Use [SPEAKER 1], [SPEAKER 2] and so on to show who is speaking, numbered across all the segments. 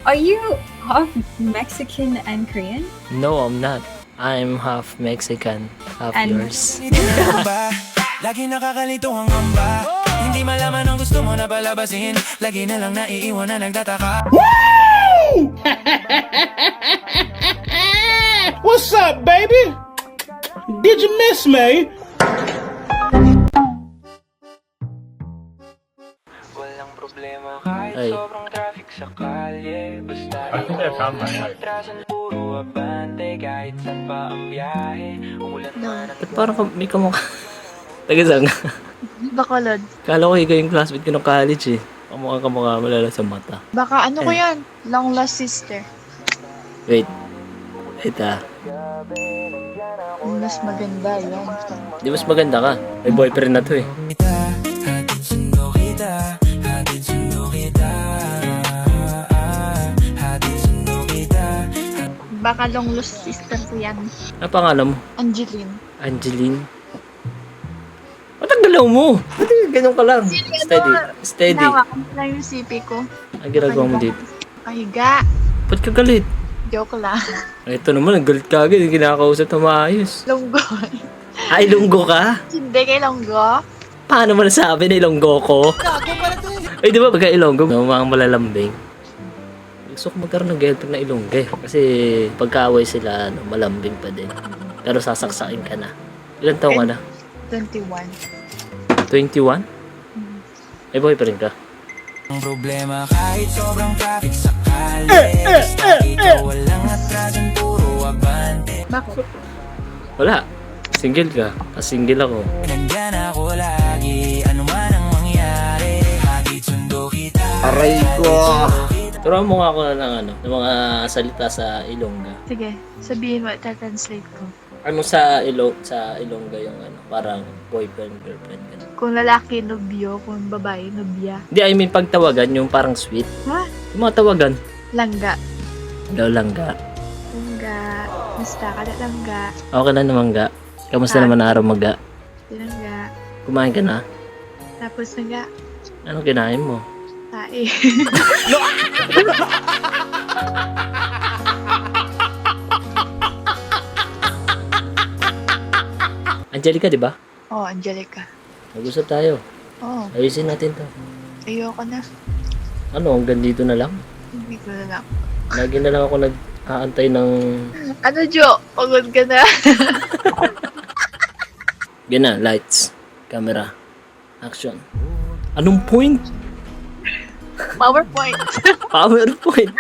[SPEAKER 1] Are you half Mexican and Korean?
[SPEAKER 2] No, I'm not. I'm half Mexican, half
[SPEAKER 1] And-
[SPEAKER 2] yours.
[SPEAKER 3] Lagi nakakalito ang hamba. Hindi malaman ang gusto mo na palabasin. Lagi na lang naiiwan na nagtataka.
[SPEAKER 4] What's up, baby? Did you miss me?
[SPEAKER 3] Walang problema kahit
[SPEAKER 2] Ay.
[SPEAKER 3] sobrang traffic sa kalye. Basta ikaw ang atrasan, puro abante. Kahit saan pa ang biyahe. Umulan man ang
[SPEAKER 2] Ba't parang may kamukha? Taga-saan ka?
[SPEAKER 5] Bacolod.
[SPEAKER 2] Kala ko ikaw yung classmate ko ng college eh. Kamukha mo lalo sa mata.
[SPEAKER 5] Baka ano ko yan? Long lost sister.
[SPEAKER 2] Wait. Wait ah.
[SPEAKER 5] Mas maganda yan.
[SPEAKER 2] Di mas maganda ka. May boyfriend na to eh.
[SPEAKER 3] kita. Hatid sundo kita. Hatid sundo kita. Hatid sundo kita.
[SPEAKER 5] Baka long lost sister ko yan.
[SPEAKER 2] Ano pangalan mo?
[SPEAKER 5] Angeline.
[SPEAKER 2] Angeline? Ba't ang galaw mo? Ba't ganyan ka lang? Steady. Steady.
[SPEAKER 5] Hinawakan ko lang yung sipi ko.
[SPEAKER 2] Ang ginagawa mo dito.
[SPEAKER 5] Kahiga.
[SPEAKER 2] Ba't ka galit?
[SPEAKER 5] Joke lang.
[SPEAKER 2] Ito naman, ang galit ka agad. Kinakausap na maayos.
[SPEAKER 5] Longgo.
[SPEAKER 2] Ay, lunggo ka?
[SPEAKER 5] Hindi kay Longgo.
[SPEAKER 2] Paano mo nasabi na ilonggo ko? Ay, di ba pagka ilonggo, mga malalambing. Gusto ko magkaroon ng girlfriend na ilongge. Kasi pagkaaway sila, malambing pa din. Pero sasaksakin ka na. Ilan taong ka na?
[SPEAKER 5] 21.
[SPEAKER 2] 21? May boyfriend ka?
[SPEAKER 3] Ang problema kahit sobrang traffic sa kalye. Basta ikaw walang atrasan, puro abante.
[SPEAKER 5] Bakit?
[SPEAKER 2] Wala. Single ka. Single ako.
[SPEAKER 3] Nandyan ako lagi, ano man ang mangyari. Hatid sundo kita.
[SPEAKER 4] Aray ko.
[SPEAKER 2] Turuan mo nga ako ng mga salita sa Ilongga.
[SPEAKER 5] Sige, sabihin mo, translate ko.
[SPEAKER 2] Ano sa Ilongga yung parang boyfriend, girlfriend, gano'n.
[SPEAKER 5] Kung lalaki, nobyo. Kung babae, nobya.
[SPEAKER 2] Hindi, I mean pagtawagan yung parang sweet.
[SPEAKER 5] What?
[SPEAKER 2] Yung mga tawagan.
[SPEAKER 5] Langga.
[SPEAKER 2] Daw langga.
[SPEAKER 5] Langga. Basta ka na langga.
[SPEAKER 2] Okay na naman ga. Kamusta naman ang araw maga?
[SPEAKER 5] Langga.
[SPEAKER 2] Kumain ka na?
[SPEAKER 5] Tapos langga.
[SPEAKER 2] Anong kinain mo?
[SPEAKER 5] Tae.
[SPEAKER 2] Angelica, di ba?
[SPEAKER 5] Oh, Angelica.
[SPEAKER 2] Mag-usap tayo.
[SPEAKER 5] Oh,
[SPEAKER 2] Ayusin natin to.
[SPEAKER 5] ayoko na.
[SPEAKER 2] Ano, hanggang dito na lang?
[SPEAKER 5] Hindi ko na lang.
[SPEAKER 2] Lagi na lang ako nag-aantay ng...
[SPEAKER 5] Ano, Jo? Pagod ka na.
[SPEAKER 2] Yan na, lights, camera, action. Anong point?
[SPEAKER 5] PowerPoint.
[SPEAKER 2] PowerPoint.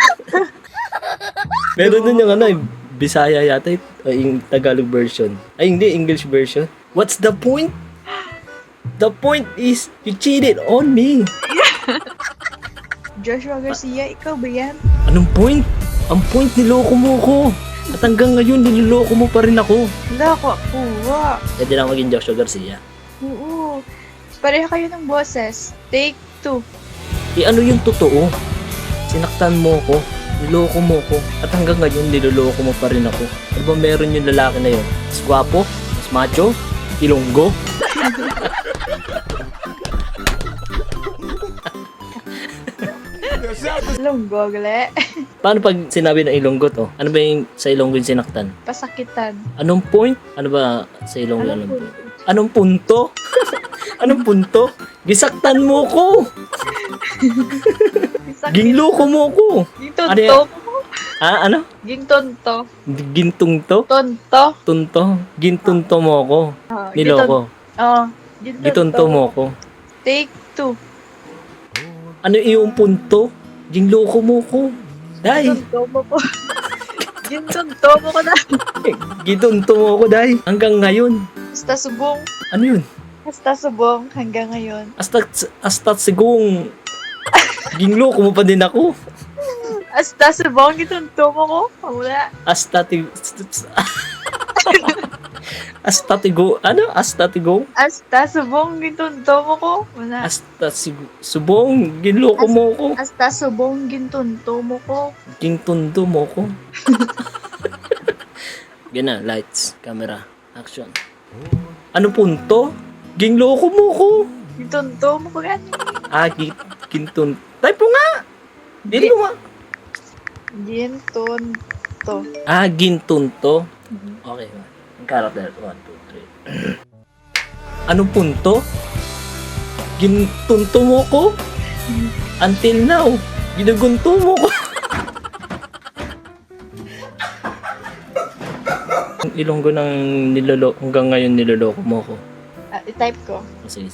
[SPEAKER 2] Meron din yung Bisaya yata yung Tagalog version. Ay, hindi, English version. What's the point? The point is, you cheated on me.
[SPEAKER 5] Joshua Garcia, ikaw ba yan?
[SPEAKER 2] Anong point? Ang point, niloko mo ko. At hanggang ngayon, niloloko mo pa rin ako.
[SPEAKER 5] Wala ko. Uwa.
[SPEAKER 2] Pwede lang maging Joshua Garcia.
[SPEAKER 5] Oo. Pareho kayo ng boses. Take 2.
[SPEAKER 2] Ano yung totoo? Sinaktan mo ko. Niloko mo ko. At hanggang ngayon, niloloko mo pa rin ako. Ano ba meron yung lalaki na yun? Mas gwapo? Mas macho? Ilonggo?
[SPEAKER 5] Lunggo, gle.
[SPEAKER 2] Paano pag sinabi ng Ilonggo to? Ano ba yung sa Ilonggo yung sinaktan?
[SPEAKER 5] Pasakitan.
[SPEAKER 2] Anong point? Ano ba sa Ilonggo?
[SPEAKER 5] Anong
[SPEAKER 2] Anong point? Anong punto? Anong punto? Gisaktan mo ko! Ginloko mo ko! Ano yan?
[SPEAKER 5] Gintonto mo.
[SPEAKER 2] Ano?
[SPEAKER 5] Gintonto.
[SPEAKER 2] Gintong to?
[SPEAKER 5] Tonto.
[SPEAKER 2] Tunto? Gintunto mo ko.
[SPEAKER 5] Oh,
[SPEAKER 2] Niloko.
[SPEAKER 5] Oh,
[SPEAKER 2] Gitunto mo ko.
[SPEAKER 5] Take 2.
[SPEAKER 2] Ano yung punto? Ginloko mo ko. Day!
[SPEAKER 5] Gintonto mo ko. Gintonto mo ko na.
[SPEAKER 2] Gitunto mo ko, day. Hanggang ngayon.
[SPEAKER 5] Hasta subong.
[SPEAKER 2] Ano yun?
[SPEAKER 5] Hasta subong hanggang ngayon.
[SPEAKER 2] Hasta sigong ginloko mo pa din ako.
[SPEAKER 5] Hasta subong gintonto mo ko. Wala.
[SPEAKER 2] Hasta tigo, hasta tigo?
[SPEAKER 5] Hasta subong gintonto mo ko. Wala.
[SPEAKER 2] Subong, ginloko mo ko.
[SPEAKER 5] Hasta subong gintonto mo ko.
[SPEAKER 2] Gintundo mo ko. Gana, lights, camera, action. Ano punto? Ginloko mo ko.
[SPEAKER 5] Gintonto mo ko yan.
[SPEAKER 2] Gintun. Type mo nga! Dili mo nga.
[SPEAKER 5] Gintunto.
[SPEAKER 2] Ah, gintunto. Okay. Ang character. 1, 2, 3. Anong punto? Gintunto mo ko? Until now, ginugunto mo ko. Ang Ilonggo ng hanggang ngayon niloloko mo ko.
[SPEAKER 5] I-type ko.
[SPEAKER 2] Oh, sige.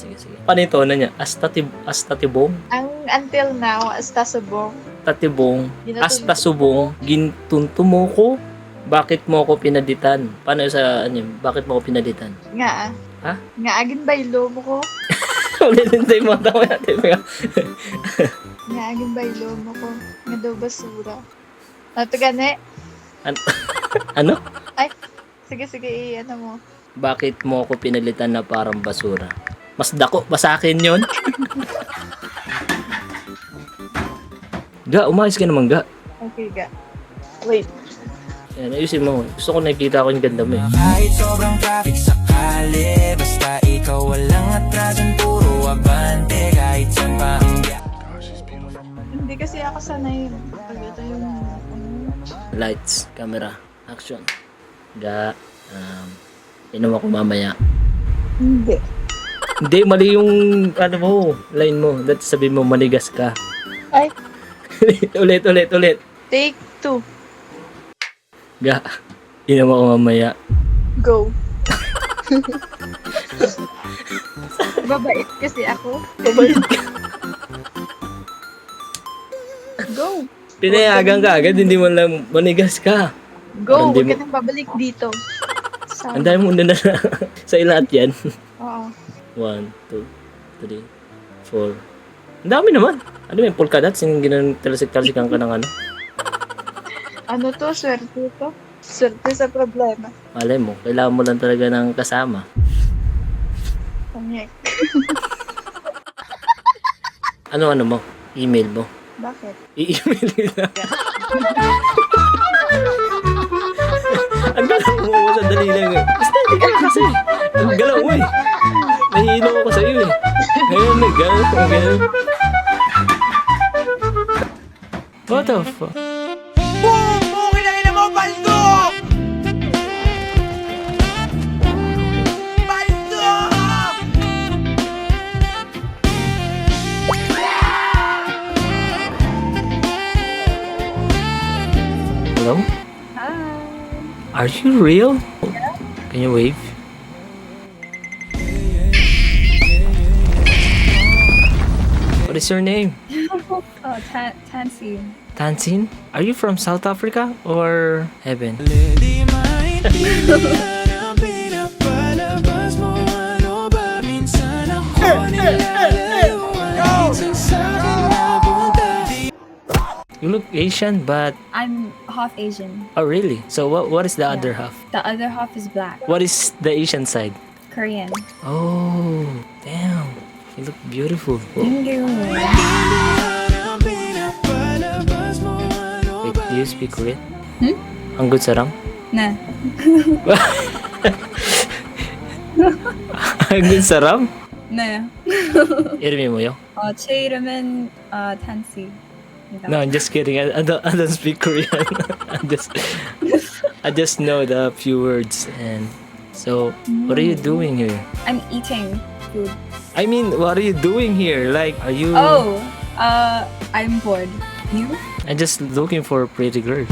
[SPEAKER 2] Panito na niya. Astatibong.
[SPEAKER 5] Ang until now, Astasubong.
[SPEAKER 2] Tatibong.
[SPEAKER 5] Ginatulog.
[SPEAKER 2] Astasubong. Gintunto mo ko. Bakit mo ako pinaditan? Paano sa ano? Bakit mo ako pinaditan?
[SPEAKER 5] Nga
[SPEAKER 2] Ha?
[SPEAKER 5] Nga agin baylo mo ko.
[SPEAKER 2] Ulitin tayo mga tao natin.
[SPEAKER 5] Nga agin baylo mo ko. Nga daw basura. Nato gani?
[SPEAKER 2] Ano?
[SPEAKER 5] Ay, sige, ano mo.
[SPEAKER 2] Bakit mo ako pinalitan na parang basura? Mas dako pa sa akin yun? Ga, umayos ka naman, Ga.
[SPEAKER 5] Okay, ga. Wait.
[SPEAKER 2] Yan, ayusin mo. Gusto ko nakikita ko yung ganda mo eh.
[SPEAKER 3] Kahit sobrang traffic sakali, basta ikaw walang atrasan, puro abante. Kahit saan pa ang
[SPEAKER 5] Hindi kasi ako sanay. Pag ito yung...
[SPEAKER 2] Lights, camera, action. Ga, inom ako mamaya.
[SPEAKER 5] Hindi.
[SPEAKER 2] Hindi, mali yung ano mo, line mo. Dati sabi mo, manigas ka.
[SPEAKER 5] Ay,
[SPEAKER 2] ulit.
[SPEAKER 5] take 2.
[SPEAKER 2] Ga, inom ako mamaya.
[SPEAKER 5] Go. Babait kasi ako.
[SPEAKER 2] Babait ka.
[SPEAKER 5] Go.
[SPEAKER 2] Pinayagan ka agad, hindi mo lang manigas ka.
[SPEAKER 5] Go.
[SPEAKER 2] Hindi
[SPEAKER 5] Huwag ka
[SPEAKER 2] mo-
[SPEAKER 5] nang babalik dito.
[SPEAKER 2] Ang dami mo na sa ilat yan.
[SPEAKER 5] Oo.
[SPEAKER 2] 1, 2, 3, 4. Ang dami naman. Ano yung polka dots? Yung ginang-talasik-talasikan ka ng ano?
[SPEAKER 5] Ano to? Swerte to? Swerte sa problema.
[SPEAKER 2] Malay mo, kailangan mo lang talaga ng kasama.
[SPEAKER 5] Panyek.
[SPEAKER 2] Ano mo? Email mo.
[SPEAKER 5] Bakit?
[SPEAKER 2] I-email nila. Ang galaw mo sa dali lang eh. Basta hindi ka kasi. Ang galaw mo eh. Nahihilo ako sa iyo eh. Ngayon nag-galaw. What the fuck? Hello?
[SPEAKER 1] Hi.
[SPEAKER 2] Are you real? Can you wave? What is your name?
[SPEAKER 1] Oh, Tansy.
[SPEAKER 2] Tansin? Are you from South Africa or heaven?
[SPEAKER 3] Di maintindihan ang pinapalabas mo. Ano ba minsan ako nilalayuan? Minsan sa'kin napunta.
[SPEAKER 2] You look Asian, but
[SPEAKER 1] I'm half Asian.
[SPEAKER 2] oh really? So what is the other half?
[SPEAKER 1] The other half is black.
[SPEAKER 2] What is the Asian side?
[SPEAKER 1] Korean.
[SPEAKER 2] Oh, damn! You look beautiful.
[SPEAKER 1] Thank you.
[SPEAKER 3] Ang pinapalabas mo. Ano
[SPEAKER 2] Wait, do you speak Korean?
[SPEAKER 1] Hmm?
[SPEAKER 2] Ang good sarang?
[SPEAKER 1] Nah.
[SPEAKER 2] Ang good sarang?
[SPEAKER 1] Nah.
[SPEAKER 2] 이름이 뭐요?
[SPEAKER 1] 제 이름은 Tansy.
[SPEAKER 2] No, I'm just kidding. I don't speak Korean. I just know the few words. And so, what are you doing here?
[SPEAKER 1] I'm eating food.
[SPEAKER 2] I mean, what are you doing here? Like, are you?
[SPEAKER 1] Oh, I'm bored. You?
[SPEAKER 2] I'm just looking for a pretty girl.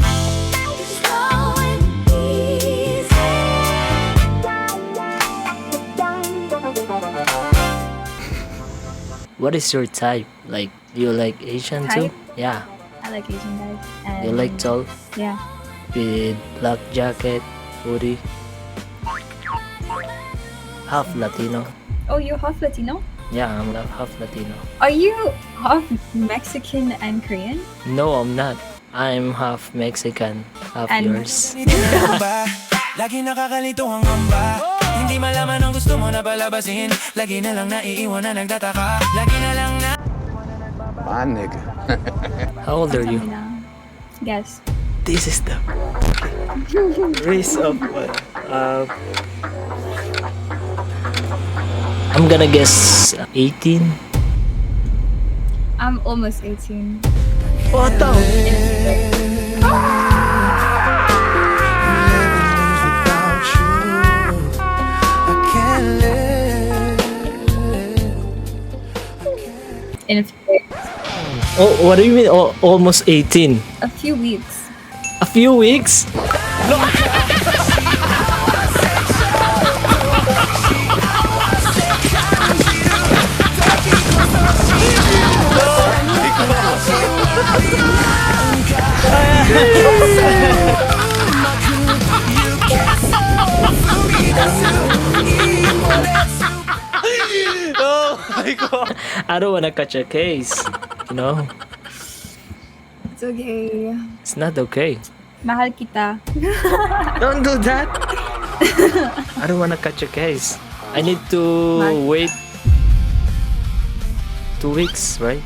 [SPEAKER 2] What is your type? Like, do you like Asian too?
[SPEAKER 1] Type?
[SPEAKER 2] Yeah.
[SPEAKER 1] I like Asian guys. And
[SPEAKER 2] You like tall
[SPEAKER 1] Yeah.
[SPEAKER 2] with black jacket, hoodie, half Latino.
[SPEAKER 1] Oh, you're half Latino?
[SPEAKER 2] Yeah, I'm half Latino.
[SPEAKER 1] Are you half Mexican and Korean?
[SPEAKER 2] No, I'm not. I'm half Mexican, half
[SPEAKER 1] And-
[SPEAKER 2] yours.
[SPEAKER 3] Lagi nakakalito ang gamba. Hindi malaman ang gusto mo na palabasin. Lagi na lang naiiwan na nagtataka. Lagi na lang na
[SPEAKER 4] My nigga.
[SPEAKER 2] How old are you?
[SPEAKER 1] Tell me now. Guess.
[SPEAKER 2] This is the race of I'm gonna guess 18.
[SPEAKER 1] I'm almost 18.
[SPEAKER 2] What the? Oh, what do you mean? Oh, almost 18.
[SPEAKER 1] A few weeks.
[SPEAKER 2] A few weeks? I don't wanna catch a case. You know,
[SPEAKER 1] It's okay.
[SPEAKER 2] it's not okay.
[SPEAKER 1] Mahal kita.
[SPEAKER 2] Don't do that. I don't wanna catch a case. I need to wait 2 weeks, right?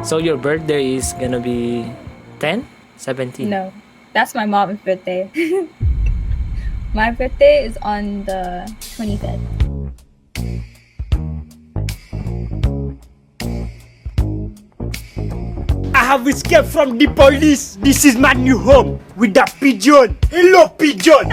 [SPEAKER 2] So your birthday is gonna be 10? 17?
[SPEAKER 1] No, that's my mom's birthday. My birthday is on the 25th.
[SPEAKER 4] I have escaped from the police. This is my new home with the pigeon. Hello, pigeon.